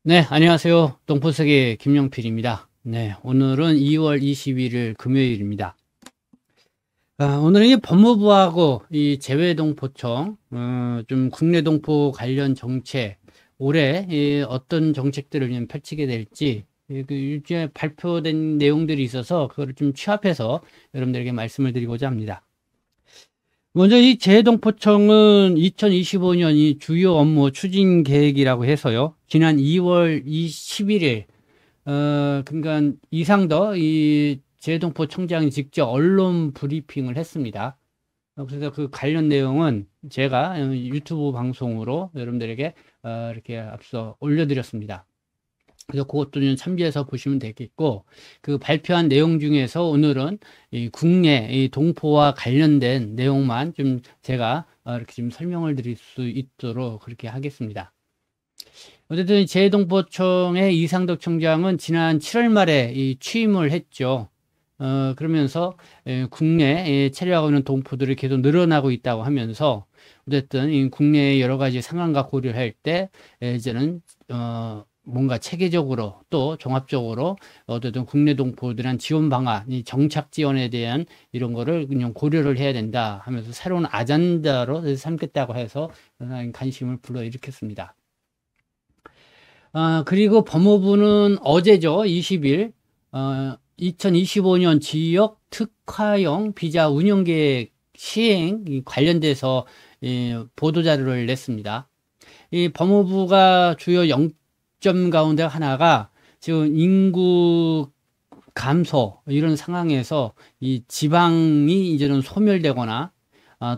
네, 안녕하세요. 동포세계 김용필입니다. 네, 오늘은 2월 21일 금요일입니다. 오늘은 이 법무부하고 이 재외동포청, 좀 국내 동포 관련 정책, 올해 어떤 정책들을 좀 펼치게 될지, 요즘에 발표된 내용들이 있어서 그거를 좀 취합해서 여러분들에게 말씀을 드리고자 합니다. 먼저 이 재외동포청은 2025년 이 주요 업무 추진 계획이라고 해서요. 지난 2월 21일 그러니까 이상더 이 재외동포 청장이 직접 언론 브리핑을 했습니다. 그래서 그 관련 내용은 제가 유튜브 방송으로 여러분들에게 이렇게 앞서 올려드렸습니다. 그래서 그것도 좀 참조해서 보시면 되겠고, 그 발표한 내용 중에서 오늘은 이 국내 이 동포와 관련된 내용만 좀 제가 이렇게 좀 설명을 드릴 수 있도록 그렇게 하겠습니다. 어쨌든 재동포청의 이상덕 청장은 지난 7월 말에 이 취임을 했죠. 그러면서 국내에 체류하고 있는 동포들이 계속 늘어나고 있다고 하면서 어쨌든 이 국내의 여러 가지 상황과 고려를 할 때 이제는 뭔가 체계적으로 또 종합적으로 어쨌든 국내 동포들한 지원 방안, 이 정착 지원에 대한 이런 거를 그냥 고려를 해야 된다 하면서 새로운 아젠다로 삼겠다고 해서 관심을 불러일으켰습니다. 그리고 법무부는 어제죠, 20일, 2025년 지역 특화형 비자 운영 계획 시행 관련돼서 보도자료를 냈습니다. 이 법무부가 주요 점 가운데 하나가 지금 인구 감소 이런 상황에서 이 지방이 이제는 소멸되거나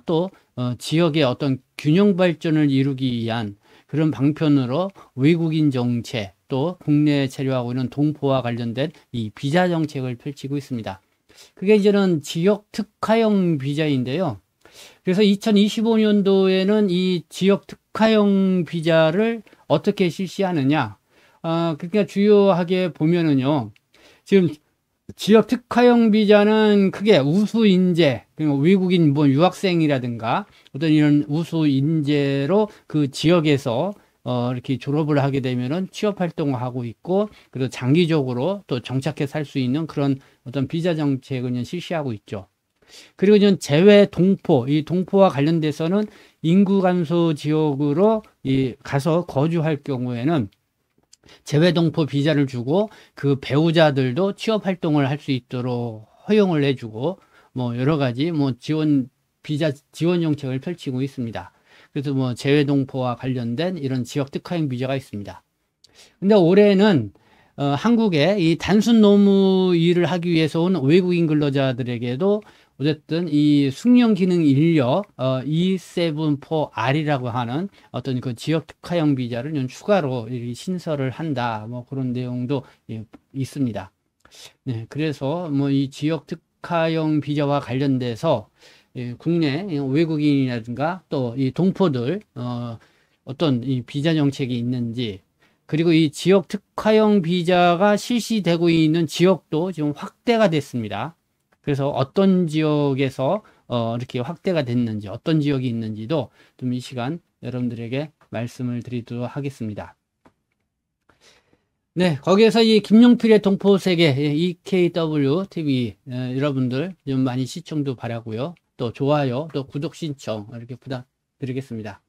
또 지역의 어떤 균형 발전을 이루기 위한 그런 방편으로 외국인 정책 또 국내에 체류하고 있는 동포와 관련된 이 비자 정책을 펼치고 있습니다. 그게 이제는 지역 특화형 비자인데요. 그래서 2025년도에는 이 지역 특화형 비자를 어떻게 실시하느냐. 그러니까 주요하게 보면은요. 지금 지역 특화형 비자는 크게 우수 인재, 그러니까 외국인 뭐 유학생이라든가 어떤 이런 우수 인재로 그 지역에서 이렇게 졸업을 하게 되면은 취업 활동을 하고 있고, 그리고 장기적으로 또 정착해 살 수 있는 그런 어떤 비자 정책을 실시하고 있죠. 그리고 이제 재외 동포, 이 동포와 관련돼서는 인구 감소 지역으로 가서 거주할 경우에는 재외 동포 비자를 주고 그 배우자들도 취업 활동을 할 수 있도록 허용을 해주고 뭐 여러 가지 뭐 비자 지원 정책을 펼치고 있습니다. 그래서 뭐 재외 동포와 관련된 이런 지역 특화형 비자가 있습니다. 근데 올해는 한국에 이 단순 노무 일을 하기 위해서 온 외국인 근로자들에게도 어쨌든 이 숙련 기능 인력 E74R이라고 하는 어떤 그 지역 특화형 비자를 좀 추가로 신설을 한다. 뭐 그런 내용도 있습니다. 네, 그래서 뭐 이 지역 특화형 비자와 관련돼서 국내 외국인이라든가 또 이 동포들 어떤 이 비자 정책이 있는지, 그리고 이 지역 특화형 비자가 실시되고 있는 지역도 지금 확대가 됐습니다. 그래서 어떤 지역에서 이렇게 확대가 됐는지, 어떤 지역이 있는지도 좀 이 시간 여러분들에게 말씀을 드리도록 하겠습니다. 네, 거기에서 이 김용필의 동포세계 EKW TV 여러분들 좀 많이 시청도 바라고요. 또 좋아요, 또 구독 신청 이렇게 부탁드리겠습니다.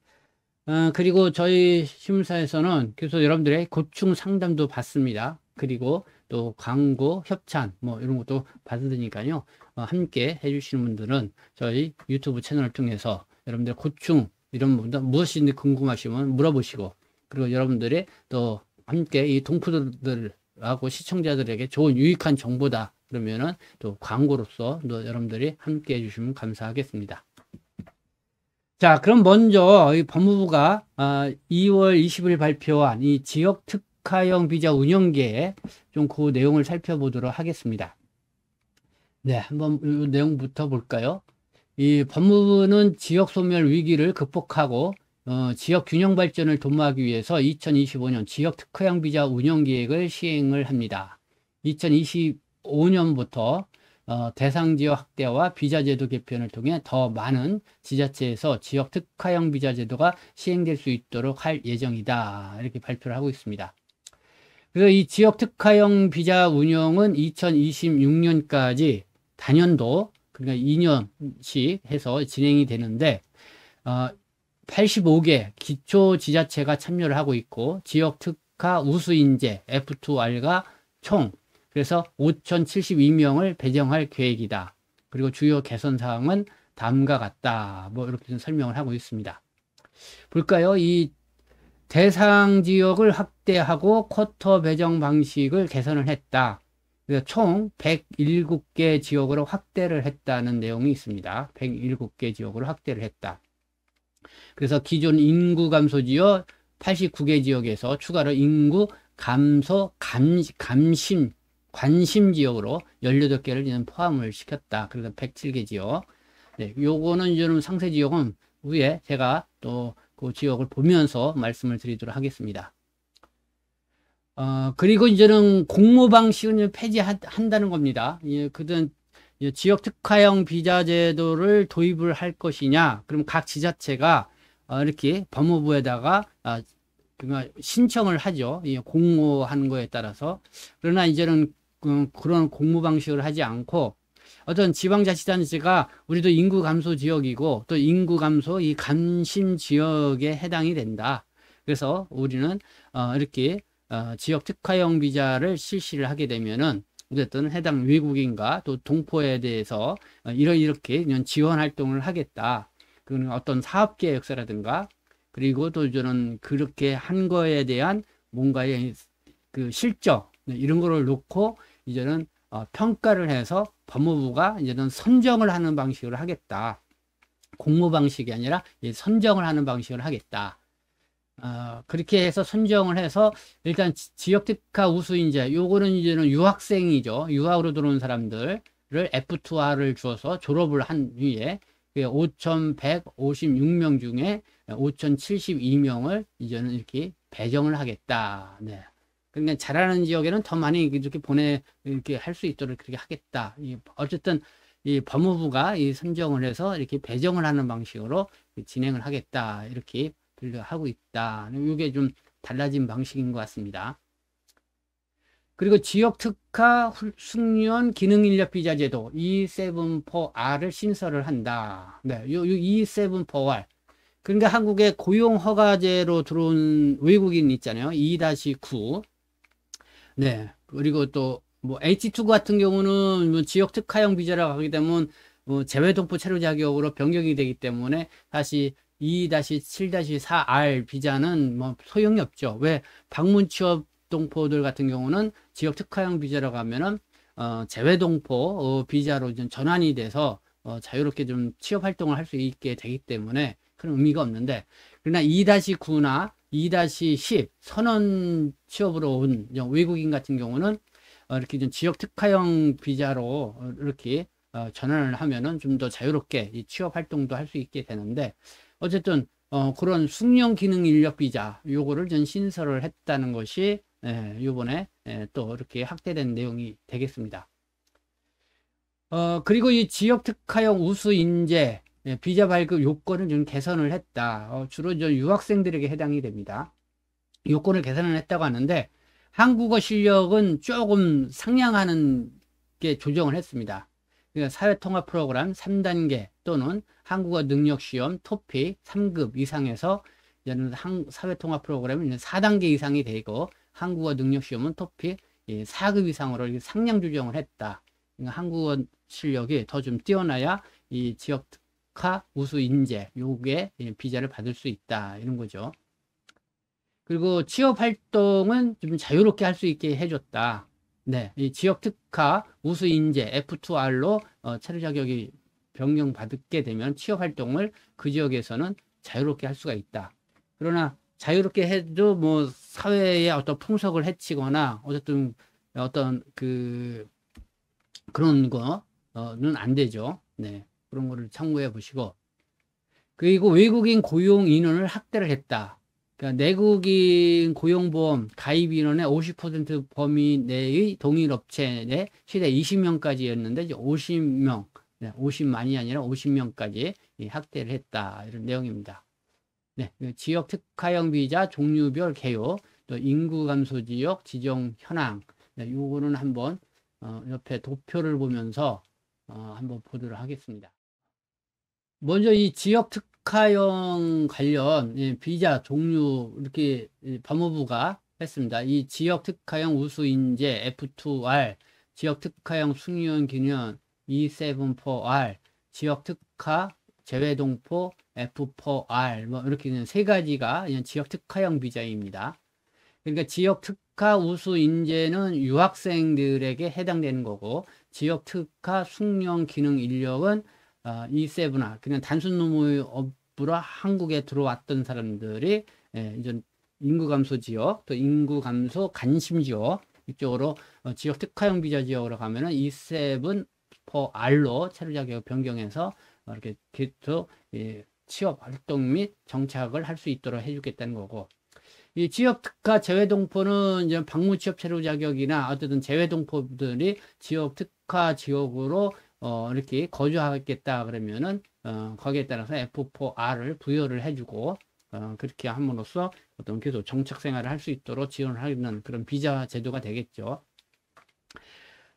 그리고 저희 신문사에서는 계속 여러분들의 고충 상담도 받습니다. 그리고 또 광고, 협찬, 뭐 이런 것도 받으니까요. 함께 해주시는 분들은 저희 유튜브 채널을 통해서 여러분들 고충, 이런 분들 무엇이든지 궁금하시면 물어보시고, 그리고 여러분들이 또 함께 이 동포들하고 시청자들에게 좋은 유익한 정보다 그러면은 또 광고로서 또 여러분들이 함께 해주시면 감사하겠습니다. 자, 그럼 먼저 이 법무부가 2월 20일 발표한 이 지역 특화형 비자 운영계획 좀 그 내용을 살펴보도록 하겠습니다. 네, 한번 이 내용부터 볼까요? 이 법무부는 지역 소멸 위기를 극복하고 지역 균형 발전을 도모하기 위해서 2025년 지역 특화형 비자 운영 계획을 시행을 합니다. 2025년부터 대상 지역 확대와 비자 제도 개편을 통해 더 많은 지자체에서 지역 특화형 비자 제도가 시행될 수 있도록 할 예정이다. 이렇게 발표를 하고 있습니다. 그래서 이 지역 특화형 비자 운영은 2026년까지 단연도, 그러니까 2년씩 해서 진행이 되는데, 85개 기초 지자체가 참여를 하고 있고, 지역 특화 우수 인재 F2R가 총, 그래서 5,072명을 배정할 계획이다. 그리고 주요 개선 사항은 다음과 같다. 뭐 이렇게 좀 설명을 하고 있습니다. 볼까요? 이 대상 지역을 확대하고 쿼터 배정 방식을 개선을 했다. 그래서 총 107개 지역으로 확대를 했다는 내용이 있습니다. 107개 지역으로 확대를 했다. 그래서 기존 인구 감소 지역 89개 지역에서 추가로 인구 감소 관심 지역으로 18개를 포함을 시켰다. 그래서 107개 지역. 네, 요거는 이제 상세 지역은 후에 제가 또 그 지역을 보면서 말씀을 드리도록 하겠습니다. 그리고 이제는 공모 방식은 폐지한다는 겁니다. 예, 그든 지역 특화형 비자 제도를 도입을 할 것이냐, 그럼 각 지자체가 이렇게 법무부에다가 신청을 하죠. 공모하는 거에 따라서. 그러나 이제는 그런 공모 방식을 하지 않고 어떤 지방자치단체가 우리도 인구 감소 지역이고 또 인구 감소 이 관심 지역에 해당이 된다. 그래서 우리는 이렇게 지역 특화형 비자를 실시를 하게 되면은 어쨌든 해당 외국인과 또 동포에 대해서 이렇게 지원 활동을 하겠다. 그런 어떤 사업 계획서라든가 그리고 또 저는 그렇게 한 거에 대한 뭔가의 그 실적 이런 거를 놓고 이제는 평가를 해서 법무부가 이제는 선정을 하는 방식으로 하겠다. 공모 방식이 아니라 선정을 하는 방식으로 하겠다. 그렇게 해서 선정을 해서 일단 지역 특화 우수 인재 요거는 이제는 유학생이죠. 유학으로 들어온 사람들을 F2R을 주어서 졸업을 한 후에 5,156명 중에 5,072명을 이제는 이렇게 배정을 하겠다. 네. 그러니까 잘하는 지역에는 더 많이 이렇게 이렇게 할 수 있도록 그렇게 하겠다. 어쨌든 이 법무부가 이 선정을 해서 이렇게 배정을 하는 방식으로 진행을 하겠다. 이렇게 하고 있다. 이게 좀 달라진 방식인 것 같습니다. 그리고 지역 특화 숙련 기능 인력 비자 제도 E74R을 신설을 한다. 네, 요 E74R. 그러니까 한국에 고용 허가제로 들어온 외국인 있잖아요. 2-9. 네. 그리고 또 뭐 H2 같은 경우는 뭐 지역 특화형 비자라고 하게 되면 뭐 재외동포 체류 자격으로 변경이 되기 때문에 다시 2-7-4R 비자는 뭐 소용이 없죠. 왜 방문 취업 동포들 같은 경우는 지역 특화형 비자라고 하면은 재외동포 비자로 좀 전환이 돼서 자유롭게 좀 취업 활동을 할 수 있게 되기 때문에 큰 의미가 없는데, 그러나 2-9나 2-10 선언 취업으로 온 외국인 같은 경우는 이렇게 좀 지역 특화형 비자로 이렇게 전환을 하면은 좀 더 자유롭게 이 취업 활동도 할 수 있게 되는데, 어쨌든 그런 숙련 기능 인력 비자 요거를 좀 신설을 했다는 것이 요번에 또 이렇게 확대된 내용이 되겠습니다. 그리고 이 지역 특화형 우수 인재 비자 발급 요건을 좀 개선을 했다. 주로 저 유학생들에게 해당이 됩니다. 요건을 개선을 했다고 하는데 한국어 실력은 조금 상향하는 게 조정을 했습니다. 그러니까 사회통합 프로그램 3단계 또는 한국어 능력 시험 토픽 3급 이상에서 사회통합 프로그램은 4단계 이상이 되고 한국어 능력 시험은 토픽 4급 이상으로 상향 조정을 했다. 그러니까 한국어 실력이 더 좀 뛰어나야 이 지역 특화 우수 인재 요게 비자를 받을 수 있다 이런 거죠. 그리고 취업 활동은 좀 자유롭게 할 수 있게 해줬다. 네, 이 지역 특화 우수 인재 F2R로 체류 자격이 변경받게 되면 취업 활동을 그 지역에서는 자유롭게 할 수가 있다. 그러나 자유롭게 해도 뭐 사회의 어떤 풍속을 해치거나 어쨌든 어떤 그런 거는 안 되죠. 네, 그런 거를 참고해 보시고. 그리고 외국인 고용 인원을 확대를 했다. 그러니까 내국인 고용보험 가입 인원의 50% 범위 내의 동일 업체 내 최대 20명까지였는데 이제 50명, 50만이 아니라 50명까지 확대를 했다. 이런 내용입니다. 네, 지역 특화형 비자 종류별 개요. 또 인구 감소 지역 지정 현황. 네, 요거는 한번 옆에 도표를 보면서 한번 보도록 하겠습니다. 먼저 이 지역 특화형 관련 비자 종류 이렇게 법무부가 했습니다. 이 지역 특화형 우수 인재 F2R, 지역 특화형 숙련 기능 E74R, 지역 특화 재외동포 F4R 뭐 이렇게 세 가지가 지역 특화형 비자입니다. 그러니까 지역 특화 우수 인재는 유학생들에게 해당되는 거고, 지역 특화 숙련 기능 인력은 E7R, 그냥 단순 노무업으로 한국에 들어왔던 사람들이 이제 인구 감소 지역, 또 인구 감소 관심 지역 이쪽으로 지역 특화형 비자 지역으로 가면은 E7R로 체류 자격 변경해서 이렇게 계속 취업 활동 및 정착을 할 수 있도록 해주겠다는 거고, 이 지역 특화 재외동포는 이제 방문 취업 체류 자격이나 어쨌든 재외동포들이 지역 특화 지역으로 이렇게 거주하겠다 그러면은 거기에 따라서 F4R을 부여를 해주고 그렇게 함으로써 어떤 계속 정착 생활을 할 수 있도록 지원을 하는 그런 비자 제도가 되겠죠.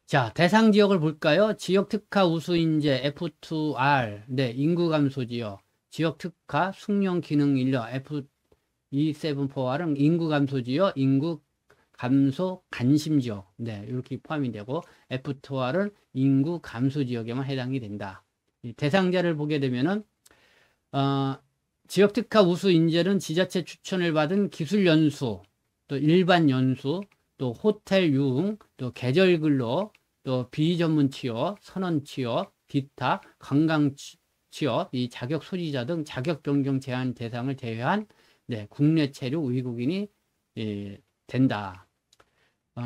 자, 대상 지역을 볼까요? 지역 특화 우수 인재 F2R, 네, 인구 감소 지역, 지역 특화 숙련 기능 인력 F274R은 인구 감소 지역, 인구 감소 관심 지역, 네, 이렇게 포함이 되고, F2R은 인구 감소 지역에만 해당이 된다. 이 대상자를 보게 되면은 지역 특화 우수 인재는 지자체 추천을 받은 기술 연수, 또 일반 연수, 또 호텔 유흥, 또 계절 근로, 또 비전문 취업, 선언 취업, 기타, 관광 취업, 이 자격 소지자 등 자격 변경 제한 대상을 제외한 네, 국내 체류 외국인이 된다. 그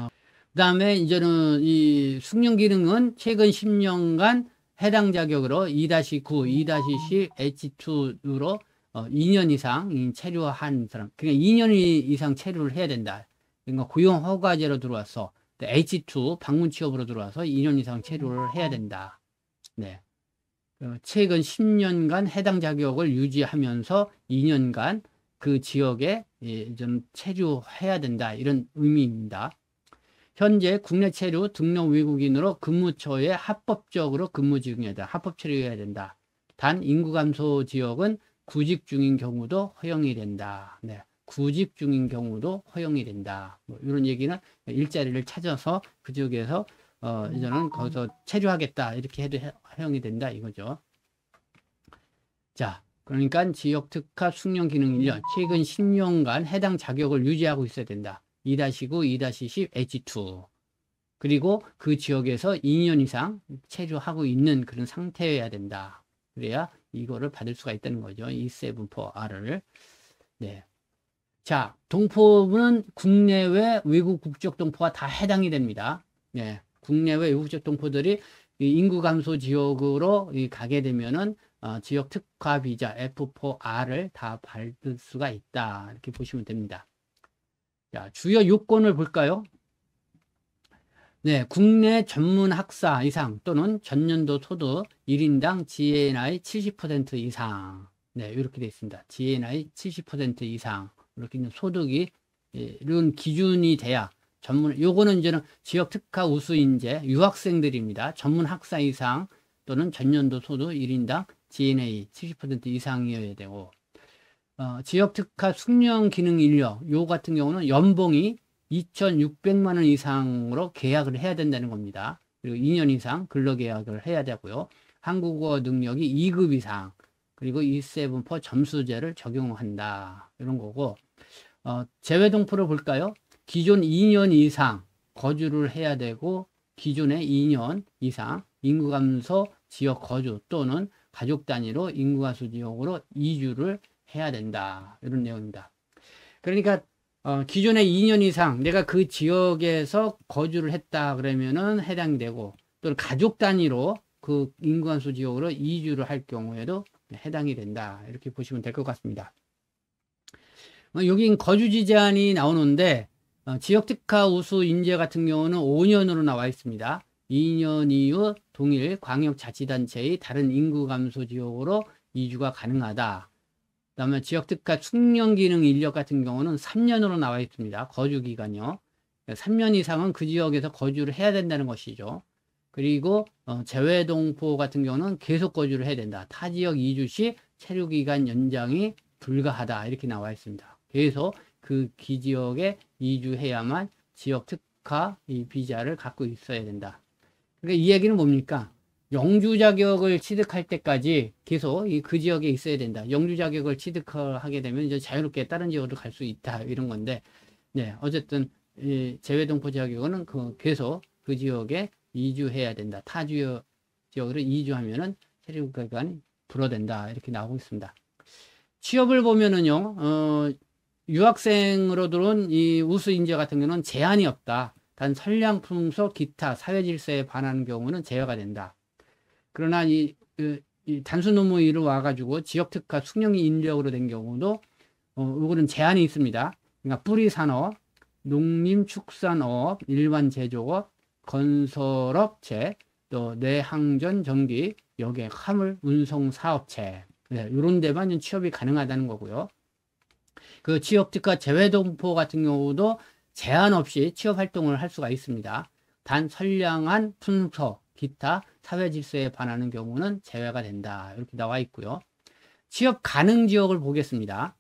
다음에 이제는 이 숙련 기능은 최근 10년간 해당 자격으로 2-9, 2-10, H2로 2년 이상 체류한 사람, 그러니까 2년 이상 체류를 해야 된다. 그러니까 고용 허가제로 들어와서 H2 방문 취업으로 들어와서 2년 이상 체류를 해야 된다. 네. 최근 10년간 해당 자격을 유지하면서 2년간 그 지역에 좀 체류해야 된다. 이런 의미입니다. 현재 국내 체류 등록 외국인으로 근무처에 합법적으로 근무 중이어야 된다. 합법 체류해야 된다. 단 인구 감소 지역은 구직 중인 경우도 허용이 된다. 네. 구직 중인 경우도 허용이 된다. 뭐 이런 얘기는 일자리를 찾아서 그 지역에서 이제는 거기서 체류하겠다 이렇게 해도 허용이 된다 이거죠. 자, 그러니까 지역 특화 숙련 기능 인력 최근 10년간 해당 자격을 유지하고 있어야 된다. 2-9, 2-10, H2. 그리고 그 지역에서 2년 이상 체류하고 있는 그런 상태여야 된다. 그래야 이거를 받을 수가 있다는 거죠. E74R을. 네. 자, 동포는 국내외 외국 국적 동포가 다 해당이 됩니다. 네. 국내외 외국 국적 동포들이 인구 감소 지역으로 가게 되면은 지역 특화 비자 F4R을 다 받을 수가 있다. 이렇게 보시면 됩니다. 자, 주요 요건을 볼까요? 네, 국내 전문 학사 이상 또는 전년도 소득 1인당 GNI 70% 이상. 네, 이렇게 되어 있습니다. GNI 70% 이상. 이렇게 소득이 이런 기준이 돼야 전문, 요거는 이제는 지역 특화 우수 인재 유학생들입니다. 전문 학사 이상 또는 전년도 소득 1인당 GNA 70% 이상이어야 되고, 지역 특화 숙련 기능 인력 요 같은 경우는 연봉이 2,600만 원 이상으로 계약을 해야 된다는 겁니다. 그리고 2년 이상 근로계약을 해야 되고요. 한국어 능력이 2급 이상, 그리고 E7 점수제를 적용한다. 이런 거고, 재외동포를 볼까요? 기존 2년 이상 거주를 해야 되고, 기존에 2년 이상 인구 감소 지역 거주 또는 가족 단위로 인구 감소 지역으로 이주를 해야 된다. 이런 내용입니다. 그러니까 기존에 2년 이상 내가 그 지역에서 거주를 했다 그러면은 해당이 되고, 또는 가족 단위로 그 인구 감소 지역으로 이주를 할 경우에도 해당이 된다. 이렇게 보시면 될 것 같습니다. 여기 거주지 제한이 나오는데 지역 특화 우수 인재 같은 경우는 5년으로 나와 있습니다. 2년 이후 동일 광역자치단체의 다른 인구 감소 지역으로 이주가 가능하다. 그다음에 지역특화 숙련기능 인력 같은 경우는 3년으로 나와 있습니다. 거주기간요. 3년 이상은 그 지역에서 거주를 해야 된다는 것이죠. 그리고 재외동포 같은 경우는 계속 거주를 해야 된다. 타 지역 이주 시 체류기간 연장이 불가하다. 이렇게 나와 있습니다. 그래서 그 기지역에 이주해야만 지역특화 이 비자를 갖고 있어야 된다. 그러니까 이 얘기는 뭡니까? 영주 자격을 취득할 때까지 계속 그 지역에 있어야 된다. 영주 자격을 취득하게 되면 이제 자유롭게 다른 지역으로 갈 수 있다. 이런 건데, 네, 어쨌든 이 재외동포 자격은 계속 그 지역에 이주해야 된다. 타 지역으로 이주하면은 체류기간이 불어된다. 이렇게 나오고 있습니다. 취업을 보면은요, 유학생으로 들어온 이 우수 인재 같은 경우는 제한이 없다. 단 선량 풍속 기타 사회 질서에 반하는 경우는 제외가 된다. 그러나 이 단순 업무 일로 와가지고 지역 특화 숙련 인력으로 된 경우도 이거는 제한이 있습니다. 그러니까 뿌리 산업, 농림 축산업, 일반 제조업, 건설업체, 또 내항전 전기, 여객 화물 운송 사업체, 네, 이런 데만 취업이 가능하다는 거고요. 그 지역 특화 재외동포 같은 경우도 제한 없이 취업 활동을 할 수가 있습니다. 단 선량한 풍속, 기타 사회 질서에 반하는 경우는 제외가 된다. 이렇게 나와 있고요. 취업 가능 지역을 보겠습니다.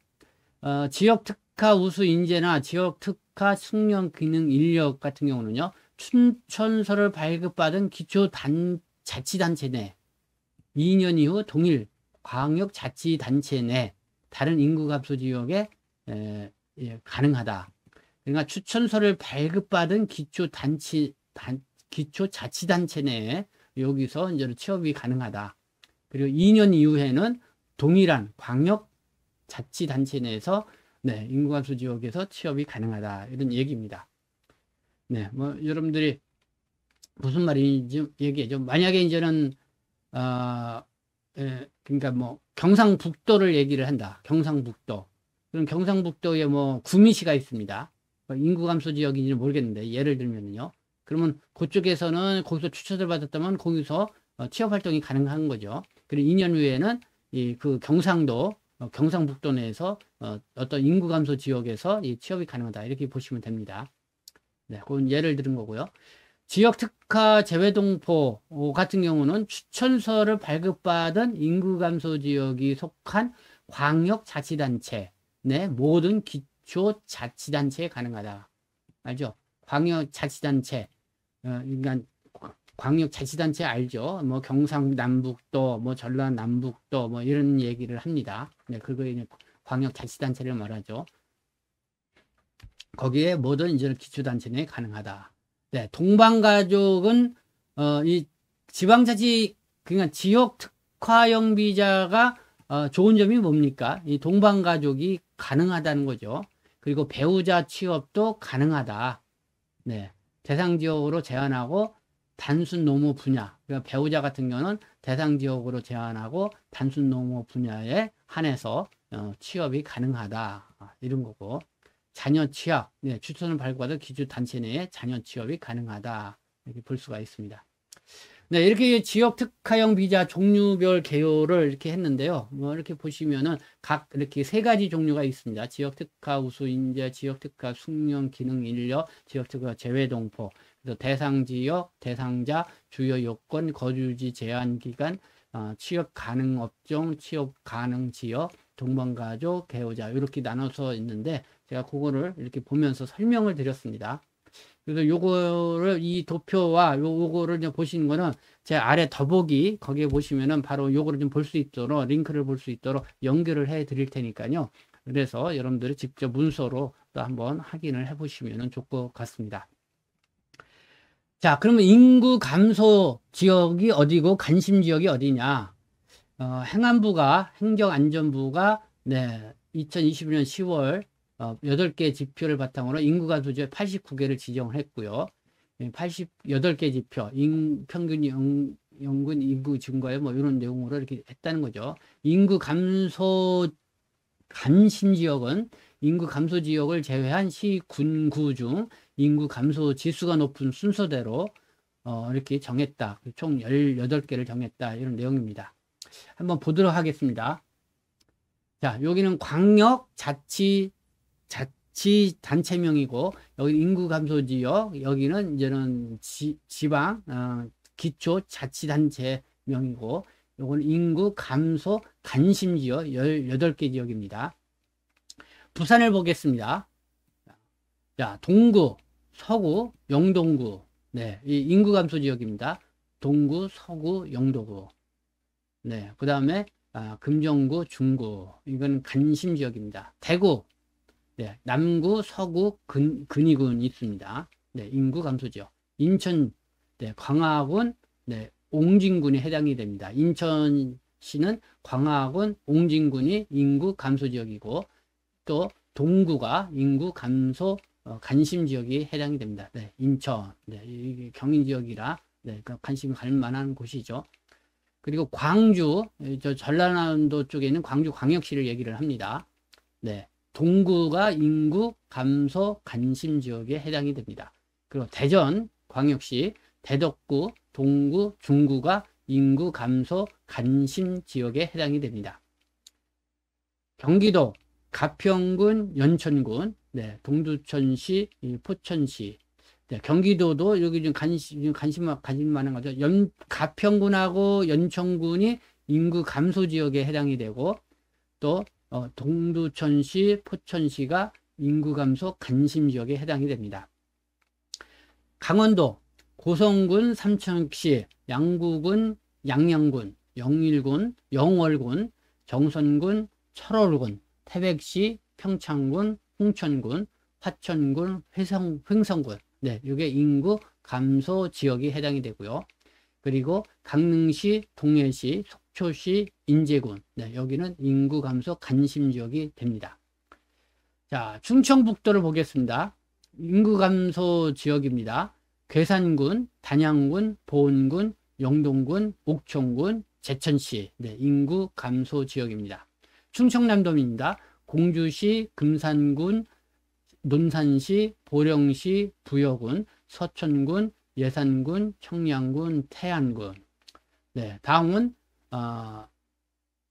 지역 특화 우수 인재나 지역 특화 숙련 기능 인력 같은 경우는요. 추천서를 발급받은 기초자치단체 내 2년 이후 동일 광역자치단체 내 다른 인구감소 지역에 가능하다. 그러니까 추천서를 발급받은 기초자치단체 내에 여기서 이제 취업이 가능하다. 그리고 2년 이후에는 동일한 광역자치단체 내에서 네, 인구감소 지역에서 취업이 가능하다. 이런 얘기입니다. 네, 뭐 여러분들이 무슨 말인지 얘기해죠. 만약에 이제는 그러니까 뭐 경상북도를 얘기를 한다. 경상북도. 그럼 경상북도에 뭐 구미시가 있습니다. 인구 감소 지역인지는 모르겠는데 예를 들면요. 그러면 그쪽에서는 거기서 추천을 받았다면 거기서 취업 활동이 가능한 거죠. 그리고 2년 후에는 그 경상도 경상북도 내에서 어떤 인구 감소 지역에서 이 취업이 가능하다. 이렇게 보시면 됩니다. 네, 그건 예를 들은 거고요. 지역 특화 재외동포 같은 경우는 추천서를 발급받은 인구 감소 지역이 속한 광역자치단체 내 모든 기초자치단체에 가능하다. 알죠? 광역자치단체, 그러니까 광역자치단체 알죠? 뭐 경상남북도, 뭐 전라남북도, 뭐 이런 얘기를 합니다. 네, 그거에 광역자치단체를 말하죠. 거기에 모든 이제 기초단체 내에 가능하다. 네, 동반가족은 이 지방자치 그러니까 지역 특화형 비자가 좋은 점이 뭡니까? 이 동반가족이 가능하다는 거죠. 그리고 배우자 취업도 가능하다. 네, 대상 지역으로 제한하고 단순 노무 분야. 그러니까 배우자 같은 경우는 대상 지역으로 제한하고 단순 노무 분야에 한해서 취업이 가능하다. 이런 거고. 자녀 취업, 네, 추천을 발급받은 기초단체 내에 자녀 취업이 가능하다. 이렇게 볼 수가 있습니다. 네, 이렇게 지역 특화형 비자 종류별 개요를 이렇게 했는데요. 뭐 이렇게 보시면은 각 이렇게 세 가지 종류가 있습니다. 지역 특화 우수 인재, 지역 특화 숙련 기능 인력, 지역 특화 재외동포. 그래서 대상 지역, 대상자, 주요 요건, 거주지 제한 기간, 취업 가능 업종, 취업 가능 지역, 동반가족, 배우자 이렇게 나눠서 있는데 제가 그거를 이렇게 보면서 설명을 드렸습니다. 그래서 요거를 이 도표와 요거를 좀 보시는 거는 제 아래 더보기 거기에 보시면은 바로 요거를 좀 볼 수 있도록 링크를 볼 수 있도록 연결을 해 드릴 테니까요. 그래서 여러분들이 직접 문서로 또 한번 확인을 해 보시면은 좋을 것 같습니다. 자, 그러면 인구 감소 지역이 어디고 관심 지역이 어디냐? 행안부가 행정안전부가 네, 2021년 10월 8개 지표를 바탕으로 인구 감소 지역 89개를 지정을 했고요. 88개 지표, 평균 연근 인구 증가에 뭐 이런 내용으로 이렇게 했다는 거죠. 인구 감소 관심 지역은 인구 감소 지역을 제외한 시, 군, 구 중 인구 감소 지수가 높은 순서대로 이렇게 정했다. 총 18개를 정했다. 이런 내용입니다. 한번 보도록 하겠습니다. 자, 여기는 광역 자치단체명이고, 여기 인구 감소 지역, 여기는 이제는 지방, 기초 자치단체명이고, 요거는 인구 감소 관심 지역 18개 지역입니다. 부산을 보겠습니다. 자, 동구, 서구, 영동구. 네, 이 인구 감소 지역입니다. 동구, 서구, 영도구. 네, 그 다음에 금정구, 중구. 이건 관심 지역입니다. 대구, 네, 남구, 서구, 근위군이 있습니다. 네, 인구 감소 지역. 인천, 네, 광화군, 네, 옹진군에 해당이 됩니다. 인천시는 광화군, 옹진군이 인구 감소 지역이고, 또 동구가 인구 감소 관심 지역이 해당이 됩니다. 네, 인천, 네, 이게 경인 지역이라 네, 관심이 갈 만한 곳이죠. 그리고 광주, 저 전라남도 쪽에 있는 광주 광역시를 얘기를 합니다. 네, 동구가 인구 감소 관심 지역에 해당이 됩니다. 그리고 대전 광역시, 대덕구, 동구, 중구가 인구 감소 관심 지역에 해당이 됩니다. 경기도 가평군, 연천군, 네, 동두천시, 포천시. 네, 경기도도 여기 좀 관심 가질 만한 거죠. 가평군하고 연천군이 인구 감소 지역에 해당이 되고, 또 동두천시, 포천시가 인구 감소 관심 지역에 해당이 됩니다. 강원도 고성군, 삼천시, 양구군, 양양군, 영일군, 영월군, 정선군, 철원군, 태백시, 평창군, 홍천군, 화천군, 횡성군. 네, 이게 인구 감소 지역이 해당이 되고요. 그리고 강릉시, 동해시, 속초시, 인제군. 네, 여기는 인구 감소 관심 지역이 됩니다. 자, 충청북도를 보겠습니다. 인구 감소 지역입니다. 괴산군, 단양군, 보은군, 영동군, 옥천군, 제천시. 네, 인구 감소 지역입니다. 충청남도입니다. 공주시, 금산군, 논산시, 보령시, 부여군, 서천군, 예산군, 청량군, 태안군. 네, 다음은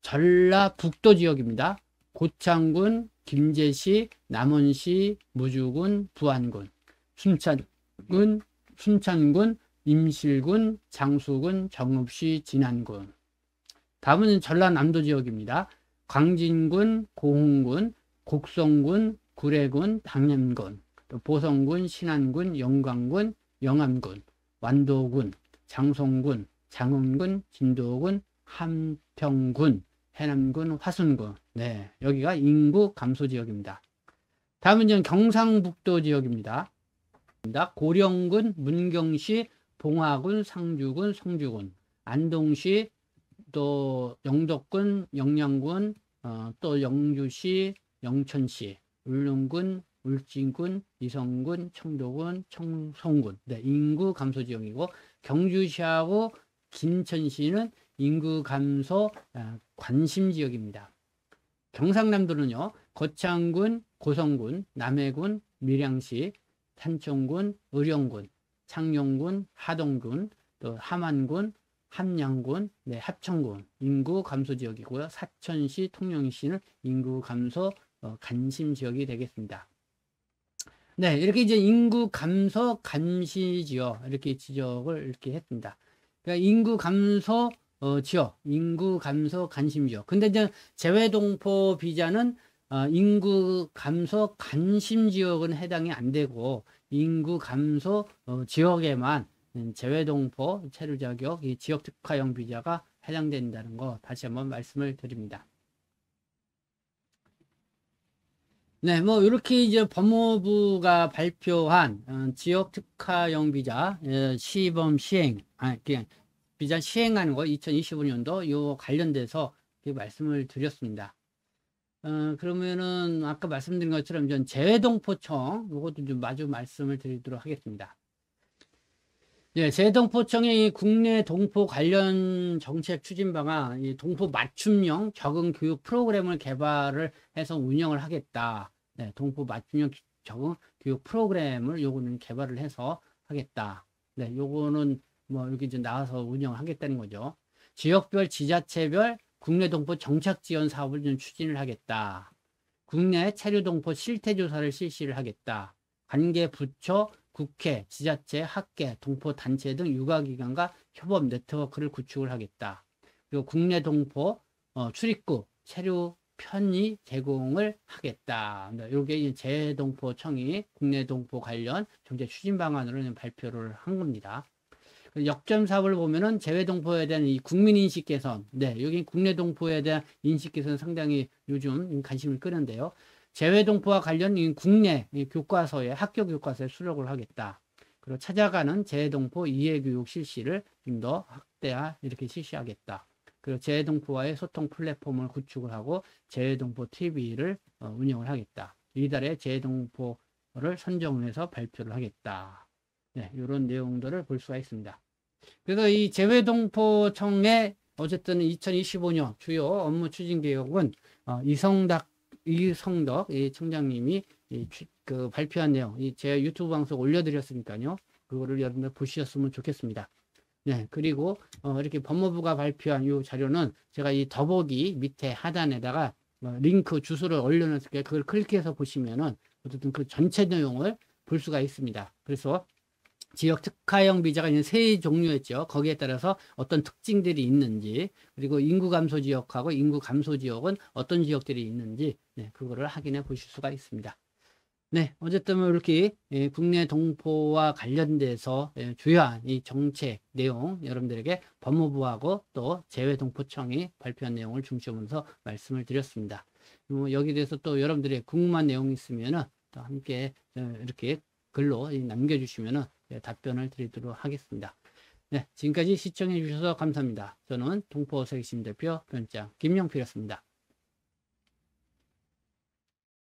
전라북도 지역입니다. 고창군, 김제시, 남원시, 무주군, 부안군, 순천군, 임실군, 장수군, 정읍시, 진안군. 다음은 전라남도 지역입니다. 광진군, 고흥군, 곡성군, 구례군, 당연군, 또 보성군, 신안군, 영광군, 영암군, 완도군, 장송군, 장흥군, 진도군, 함평군, 해남군, 화순군. 네, 여기가 인구 감소 지역입니다. 다음은 경상북도 지역입니다. 고령군, 문경시, 봉화군, 상주군, 성주군, 안동시, 또 영덕군, 영양군, 또 영주시, 영천시, 울릉군, 울진군, 이성군, 청도군, 청송군. 네, 인구 감소 지역이고, 경주시하고 김천시는 인구 감소 관심 지역입니다. 경상남도는요, 거창군, 고성군, 남해군, 밀양시, 산청군, 의령군, 창녕군, 하동군, 또 함안군, 함양군, 네, 합천군, 인구 감소 지역이고요. 사천시, 통영시는 인구 감소 관심 지역이 되겠습니다. 네, 이렇게 이제 인구 감소 감시 지역, 이렇게 지적을 이렇게 했습니다. 그러니까 인구 감소 지역, 인구 감소 관심 지역. 근데 이제 재외동포 비자는 인구 감소 관심 지역은 해당이 안 되고, 인구 감소 지역에만 재외동포 체류 자격, 이 지역 특화형 비자가 해당된다는 거 다시 한번 말씀을 드립니다. 네, 뭐 이렇게 이제 법무부가 발표한 지역 특화형 비자 시범 시행, 그냥 비자 시행하는 거 2025년도 요 관련돼서 말씀을 드렸습니다. 그러면은 아까 말씀드린 것처럼 전 재외동포청 요것도 좀 마저 말씀을 드리도록 하겠습니다. 예, 재외동포청의 국내 동포 관련 정책 추진 방안, 이 동포 맞춤형 적응 교육 프로그램을 개발을 해서 운영을 하겠다. 네, 동포 맞춤형 적응 교육 프로그램을 요거는 개발을 해서 하겠다. 네, 요거는 뭐 여기 이제 나와서 운영하겠다는 거죠. 지역별, 지자체별 국내 동포 정착 지원 사업을 좀 추진을 하겠다. 국내 체류 동포 실태 조사를 실시를 하겠다. 관계 부처, 국회, 지자체, 학계, 동포 단체 등 육아기관과 협업 네트워크를 구축을 하겠다. 그리고 국내 동포 출입국, 체류 편의 제공을 하겠다. 이게 재동포청이 국내 동포 관련 정책 추진 방안으로 발표를 한 겁니다. 역점 사업을 보면은 재외동포에 대한 이 국민인식 개선. 네, 여기 국내 동포에 대한 인식 개선 상당히 요즘 관심을 끄는데요. 재외동포와 관련 국내 교과서에, 학교 교과서에 수록을 하겠다. 그리고 찾아가는 재외동포 이해교육 실시를 좀 더 확대하, 이렇게 실시하겠다. 그리고 재외동포와의 소통 플랫폼을 구축을 하고 재외동포 TV를 운영을 하겠다. 이달에 재외동포를 선정해서 발표를 하겠다. 네, 이런 내용들을 볼 수가 있습니다. 그래서 이 재외동포청의 어쨌든 2025년 주요 업무 추진 계획은 이성덕 이 청장님이 발표한 내용, 제 유튜브 방송 올려드렸으니까요. 그거를 여러분들 보셨으면 좋겠습니다. 네, 그리고 이렇게 법무부가 발표한 이 자료는 제가 이 더보기 밑에 하단에다가 링크 주소를 올려놓을게요. 그걸 클릭해서 보시면은 어쨌든 그 전체 내용을 볼 수가 있습니다. 그래서 지역 특화형 비자가 이제 세 종류였죠. 거기에 따라서 어떤 특징들이 있는지, 그리고 인구 감소 지역하고 인구 감소 지역은 어떤 지역들이 있는지, 네, 그거를 확인해 보실 수가 있습니다. 네, 어쨌든 이렇게 국내 동포와 관련돼서 주요한 이 정책 내용 여러분들에게 법무부하고 또 재외동포청이 발표한 내용을 중심으로 말씀을 드렸습니다. 여기 대해서 또 여러분들의 궁금한 내용이 있으면은 또 함께 이렇게 글로 남겨주시면은 답변을 드리도록 하겠습니다. 네, 지금까지 시청해 주셔서 감사합니다. 저는 동포 세계신 대표 변장 김영필이었습니다.